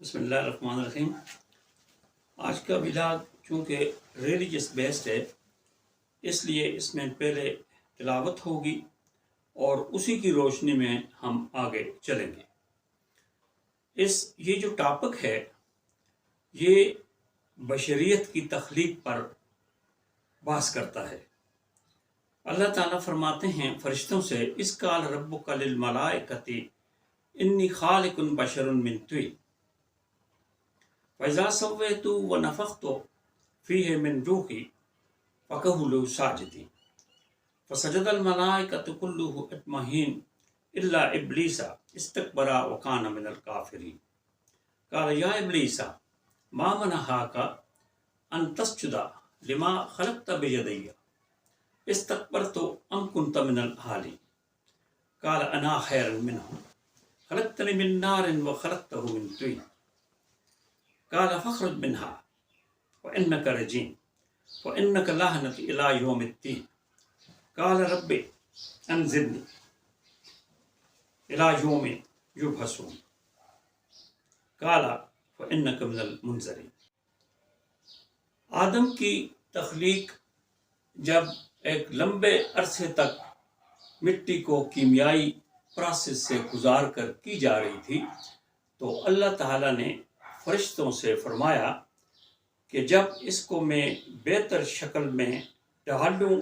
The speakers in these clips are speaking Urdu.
بسم اللہ الرحمن الرحیم۔ آج کا ولاگ چونکہ ریلیجس بیسڈ ہے، اس لیے اس میں پہلے تلاوت ہوگی اور اسی کی روشنی میں ہم آگے چلیں گے۔ یہ جو ٹاپک ہے یہ بشریت کی تخلیق پر بحث کرتا ہے۔ اللہ تعالیٰ فرماتے ہیں فرشتوں سے، اس قال ربک للملائکۃ انی خالق بشر من طین فَإِذَا سَوَّيْتُ وَنَفَخْتُ فِيهِ مِنْ رُوحِي فَقَعُوا لَهُ سَاجِدِينَ فَسَجَدَ الْمَلَائِكَةُ كُلُّهُمْ أَجْمَعُونَ إِلَّا إِبْلِيسَ اسْتَكْبَرَ وَكَانَ مِنَ الْكَافِرِينَ قَالَ يَا إِبْلِيسُ مَا مَنَعَكَ أَن تَسْجُدَ لِمَا خَلَقْتَ بِيَدَيَّ اسْتَكْبَرْتَ أَمْ كُنتَ مِنَ الْعَالِينَ قَالَ أَنَا خَيْرٌ مِنْهُ خَلَقْتَنِي مِنْ نَارٍ وَخَلَقْتَهُ مِنْ طِينٍ قال فاخرج منها وإنك رجيم وإنك لعنة إلى يوم الدين قال رب أنزلني إلى يوم يبعثون قال فإنك من المنظرين۔ آدم کی تخلیق جب ایک لمبے عرصے تک مٹی کو کیمیائی پروسیس سے گزار کر کی جا رہی تھی تو اللہ تعالیٰ نے فرشتوں سے فرمایا کہ جب اس کو میں بہتر شکل میں ڈال دوں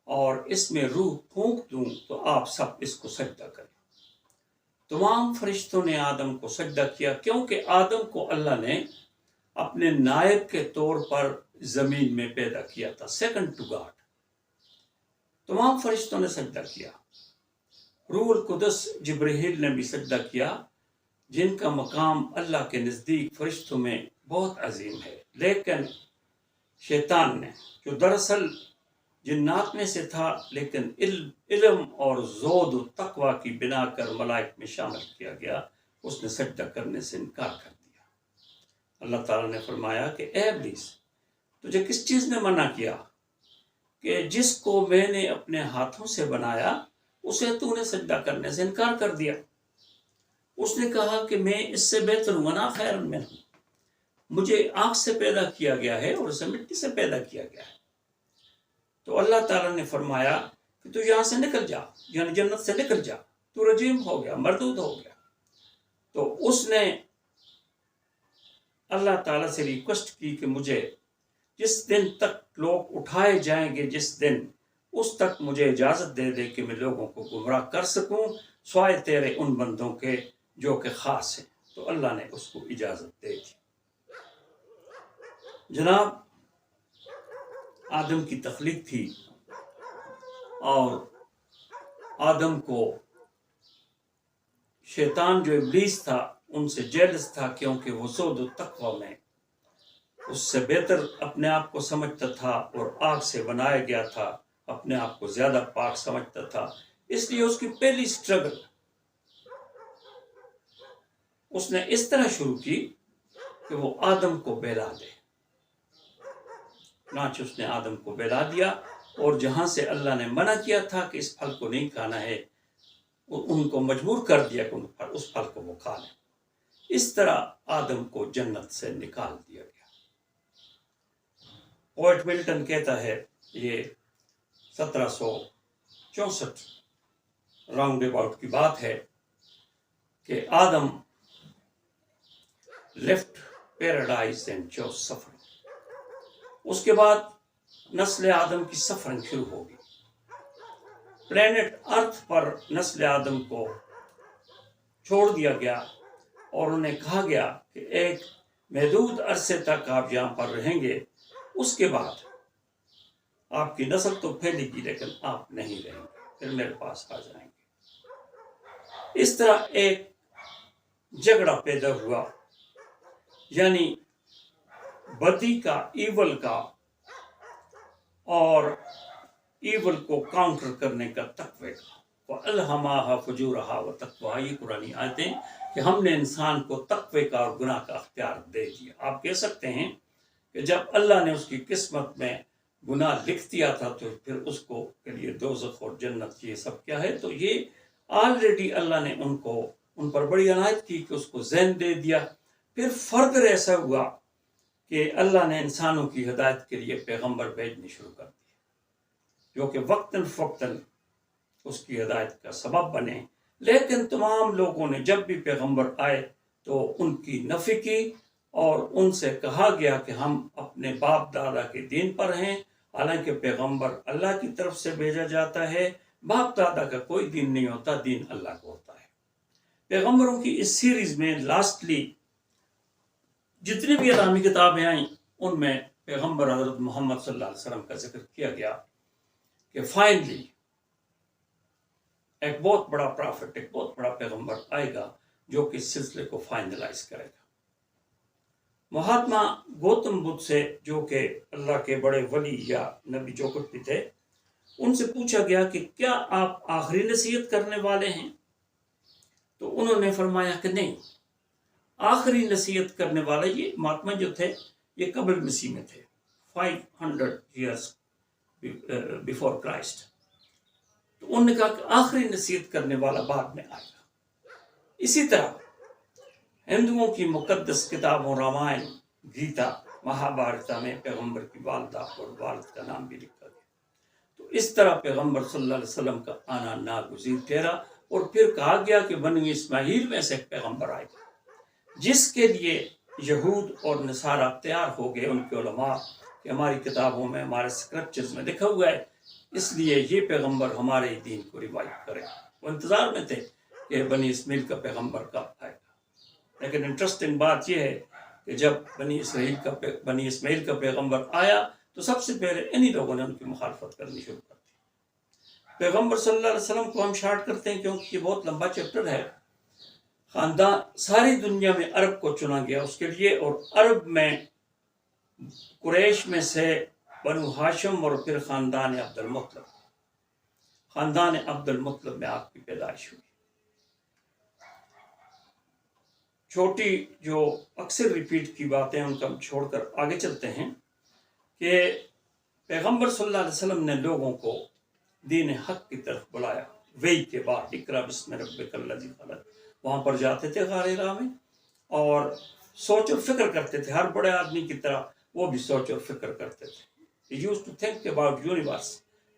اور اس میں روح پھونک دوں تو آپ سب اس کو سجدہ کریں۔ تمام فرشتوں نے آدم کو سجدہ کیا، کیونکہ آدم کو اللہ نے اپنے نائب کے طور پر زمین میں پیدا کیا تھا، سیکنڈ ٹو گاڈ۔ تمام فرشتوں نے سجدہ کیا، روح القدس جبرائیل نے بھی سجدہ کیا، جن کا مقام اللہ کے نزدیک فرشتوں میں بہت عظیم ہے۔ لیکن شیطان نے، جو دراصل جنات میں سے تھا لیکن علم اور زہد و تقوی کی بنا کر ملائک میں شامل کیا گیا، اس نے سجدہ کرنے سے انکار کر دیا۔ اللہ تعالیٰ نے فرمایا کہ اے ابلیس، تجھے کس چیز نے منع کیا کہ جس کو میں نے اپنے ہاتھوں سے بنایا اسے تو نے سجدہ کرنے سے انکار کر دیا؟ اس نے کہا کہ میں اس سے بہتر ہوں، انا خیر منہ، مجھے آگ سے پیدا کیا گیا ہے اور اسے مٹی سے پیدا کیا گیا ہے۔ تو اللہ تعالیٰ نے فرمایا کہ تو یہاں سے نکل جا، یعنی جنت سے نکل جا، تو رجیم ہو گیا، مردود ہو گیا۔ تو اس نے اللہ تعالیٰ سے ریکویسٹ کی کہ مجھے جس دن تک لوگ اٹھائے جائیں گے، جس دن، اس تک مجھے اجازت دے دے کہ میں لوگوں کو گمراہ کر سکوں، سوائے تیرے ان بندوں کے جو کہ خاص ہیں۔ تو اللہ نے اس کو اجازت دے دی۔ جناب، آدم کی تخلیق تھی اور آدم کو شیطان جو ابلیس تھا ان سے جیلس تھا، کیونکہ وہ زہد و تقوی میں اس سے بہتر اپنے آپ کو سمجھتا تھا اور آگ سے بنایا گیا تھا، اپنے آپ کو زیادہ پاک سمجھتا تھا۔ اس لیے اس کی پہلی سٹرگل اس نے اس طرح شروع کی کہ وہ آدم کو بہلا دے۔ چنانچہ اس نے آدم کو بہلا دیا، اور جہاں سے اللہ نے منع کیا تھا کہ اس پھل کو نہیں کھانا ہے، ان کو مجبور کر دیا کہ اس پھل کو وہ کھا لیں۔ اس طرح آدم کو جنت سے نکال دیا گیا۔ پوئٹ ملٹن کہتا ہے، یہ 1764 راؤنڈ اباؤٹ کی بات ہے، کہ Adam left paradise and chose suffering. اس کے بعد نسل آدم کی سفرنگ شروع ہوگی۔ پلینٹ ارتھ پر نسل آدم کو چھوڑ دیا گیا اور انہیں کہا گیا کہ ایک محدود عرصے تک آپ یہاں پر رہیں گے، اس کے بعد آپ کی نسل تو پھیلے گی لیکن آپ نہیں رہیں گے، پھر میرے پاس آ جائیں گے۔ اس طرح ایک جھگڑا پیدا ہوا، یعنی بدی کا، ایول کا، اور ایول کو کاؤنٹر کرنے کا تقوی کا۔ وَأَلْهَمَهَا فُجُورَهَا وَتَقْوَاهَا، یہ قرآنی آیتیں کہ ہم نے انسان کو تقوی کا اور گناہ کا اختیار دے دیا۔ آپ کہہ سکتے ہیں کہ جب اللہ نے اس کی قسمت میں گناہ لکھ دیا تھا تو پھر اس کو کے لیے دوزخ اور جنت یہ سب کیا ہے؟ تو یہ آلریڈی اللہ نے ان پر بڑی عنایت کی کہ اس کو ذہن دے دیا، پھر فردر ایسا ہوا کہ اللہ نے انسانوں کی ہدایت کے لیے پیغمبر بھیجنے شروع کر دیے جو کہ وقتاً فوقتاً اس کی ہدایت کا سبب بنے، لیکن تمام لوگوں نے جب بھی پیغمبر آئے تو ان کی نفی کی اور ان سے کہا گیا کہ ہم اپنے باپ دادا کے دین پر ہیں، حالانکہ پیغمبر اللہ کی طرف سے بھیجا جاتا ہے۔ باپ دادا کا کوئی دین نہیں ہوتا، دین اللہ کا ہوتا ہے۔ پیغمبروں کی اس سیریز میں لاسٹلی جتنی بھی اسلامی کتابیں آئیں ان میں پیغمبر حضرت محمد صلی اللہ علیہ وسلم کا ذکر کیا گیا کہ فائنلی ایک بہت بڑا پرافٹ، ایک بہت بڑا پیغمبر آئے گا جو کہ اس سلسلے کو فائنلائز کرے گا۔ مہاتما گوتم بدھ سے، جو کہ اللہ کے بڑے ولی یا نبی جو کچھ بھی تھے، ان سے پوچھا گیا کہ کیا آپ آخری نصیحت کرنے والے ہیں؟ تو انہوں نے فرمایا کہ نہیں، آخری نصیحت کرنے والے یہ مہاتما جو تھے یہ قبل مسیح میں تھے، 500 years before Christ۔ تو انہوں نے کہا کہ آخری نصیحت کرنے والا بعد میں آئے گا۔ اسی طرح ہندوؤں کی مقدس کتابوں رامائن، گیتا، مہابھارتا میں پیغمبر کی والدہ اور والد کا نام بھی لکھا گیا۔ تو اس طرح پیغمبر صلی اللہ علیہ وسلم کا آنا ناگزیر ٹھہرا، اور پھر کہا گیا کہ بنی اسماعیل میں سے ایک پیغمبر آئے گا جس کے لیے یہود اور نصارہ تیار ہو گئے، ان کے علماء، کہ ہماری کتابوں میں، ہمارے اسکرپچرز میں لکھا ہوا ہے، اس لیے یہ پیغمبر ہمارے دین کو ریوائو کرے۔ وہ انتظار میں تھے کہ بنی اسماعیل کا پیغمبر کب آئے گا۔ لیکن انٹرسٹنگ بات یہ ہے کہ جب بنی اسماعیل کا پیغمبر آیا تو سب سے پہلے انہی لوگوں نے ان کی مخالفت کرنی شروع کر دی۔ پیغمبر صلی اللہ علیہ وسلم کو ہم شارٹ کرتے ہیں کیونکہ یہ بہت لمبا چیپٹر ہے۔ خاندان ساری دنیا میں عرب کو چنا گیا اس کے لیے، اور عرب میں قریش میں سے بنو ہاشم اور پھر خاندان عبد المطلب، خاندان عبد المطلب میں آپ کی پیدائش ہوئی۔ چھوٹی جو اکثر ریپیٹ کی باتیں ان کو ہم چھوڑ کر آگے چلتے ہیں کہ پیغمبر صلی اللہ علیہ وسلم نے لوگوں کو دین حق کی طرف بلایا۔ وحی کے بعد اقرا بسم ربک الذی خلق، وہاں پر جاتے تھے غار حرا میں اور سوچ اور فکر کرتے تھے، ہر بڑے آدمی کی طرح وہ بھی سوچ اور فکر کرتے تھے۔ He used to think about universe,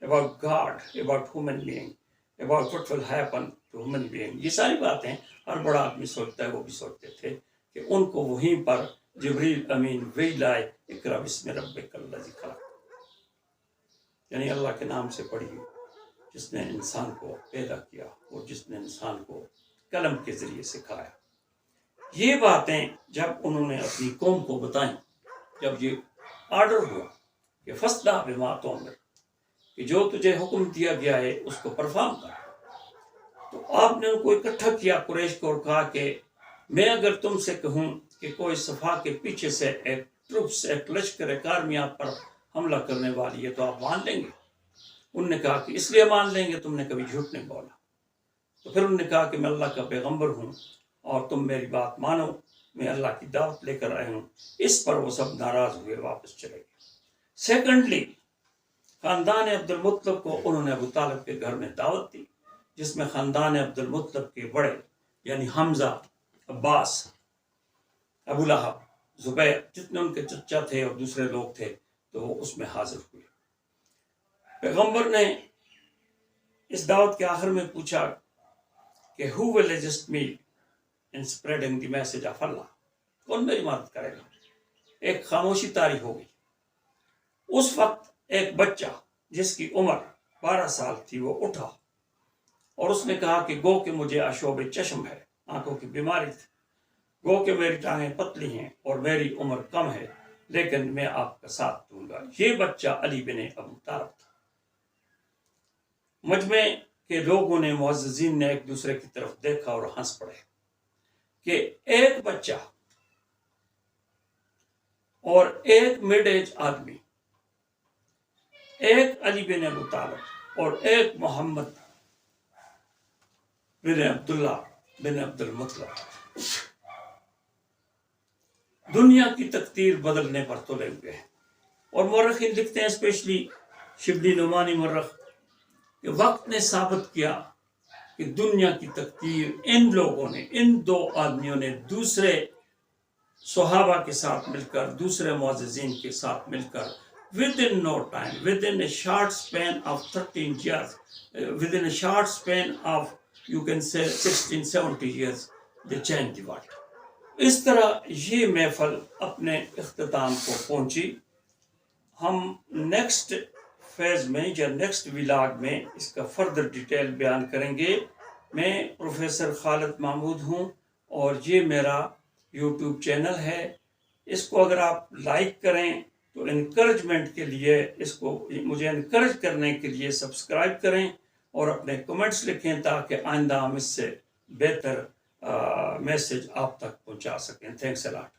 about God, about human being, about what will happen to human being۔ یہ ساری باتیں ہر بڑا آدمی سوچتا ہے، وہ بھی سوچتے تھے کہ ان کو وہیں پر جبریل امین وحی لائے، اقرا بسم ربک الذی خلق، یعنی اللہ کے نام سے پڑھی جس نے انسان کو پیدا کیا اور جس نے انسان کو قلم کے ذریعے سکھایا۔ یہ باتیں جب انہوں نے اپنی قوم کو بتائیں، جب یہ آرڈر ہوا کہ فاصدع بما تؤمر، کہ جو تجھے حکم دیا گیا ہے اس کو پرفارم کر، تو آپ نے ان کو اکٹھا کیا قریش کو اور کہا کہ میں اگر تم سے کہوں کہ کوئی صفا کے پیچھے سے ایک ٹروپس، ایک لشکر، ایک آرمی آپ پر حملہ کرنے والی ہے تو آپ مان لیں گے؟ انہوں نے کہا کہ اس لیے مان لیں گے تم نے کبھی جھوٹ نہیں بولا۔ تو پھر انہوں نے کہا کہ میں اللہ کا پیغمبر ہوں اور تم میری بات مانو، میں اللہ کی دعوت لے کر آئے ہوں۔ اس پر وہ سب ناراض ہوئے، واپس چلے گئے۔ سیکنڈلی خاندان عبد المطلب کو انہوں نے ابو طالب کے گھر میں دعوت دی، جس میں خاندان عبد المطلب کے بڑے یعنی حمزہ، عباس، ابو لہب، زبیر، جتنے ان کے چچا تھے اور دوسرے لوگ تھے تو وہ اس میں حاضر ہوئے۔ پیغمبر نے اس دعوت کے آخر میں پوچھا کہ who will assist me in spreading the message of Allah؟ کون میری مدد کرے گا؟ ایک خاموشی طاری ہو گئی۔ اس وقت ایک بچہ جس کی عمر 12 سال تھی وہ اٹھا اور اس نے کہا کہ گو کہ مجھے آشوب چشم ہے، آنکھوں کی بیماری تھی، گو کہ میری ٹانگیں پتلی ہیں اور میری عمر کم ہے، لیکن میں آپ کا ساتھ دوں گا۔ یہ بچہ علی بن ابو طالب تھا۔ مجمع کے لوگوں نے، معززین نے ایک دوسرے کی طرف دیکھا اور ہنس پڑے کہ ایک بچہ اور ایک مڈ ایج آدمی، ایک علی بن ابو طالب اور ایک محمد بن عبداللہ بن عبد المطلب، دنیا کی تقدیر بدلنے پر تلے ہوئے ہیں۔ اور مورخین لکھتے ہیں، اسپیشلی شبلی نعمانی مورخ، کہ وقت نے ثابت کیا کہ دنیا کی تقدیر ان لوگوں نے، ان دو آدمیوں نے دوسرے صحابہ کے ساتھ مل کر، دوسرے معززین کے ساتھ مل کر، within no time, within a short span of 13 years, within a short span of, you can say, 16, 70 years, they changed the world. اس طرح یہ محفل اپنے اختتام کو پہنچی. ہم نیکسٹ فیز میں یا نیکسٹ ولاگ میں اس کا فردر ڈیٹیل بیان کریں گے. میں پروفیسر خالد محمود ہوں اور یہ میرا یوٹیوب چینل ہے. اس کو اگر آپ لائک کریں تو انکریجمنٹ کے لیے، اس کو مجھے انکریج کرنے کے لیے سبسکرائب کریں اور اپنے کمنٹس لکھیں تاکہ آئندہ ہم اس سے بہتر میسج آپ تک پہنچا سکیں. تھینکس اے لاٹ.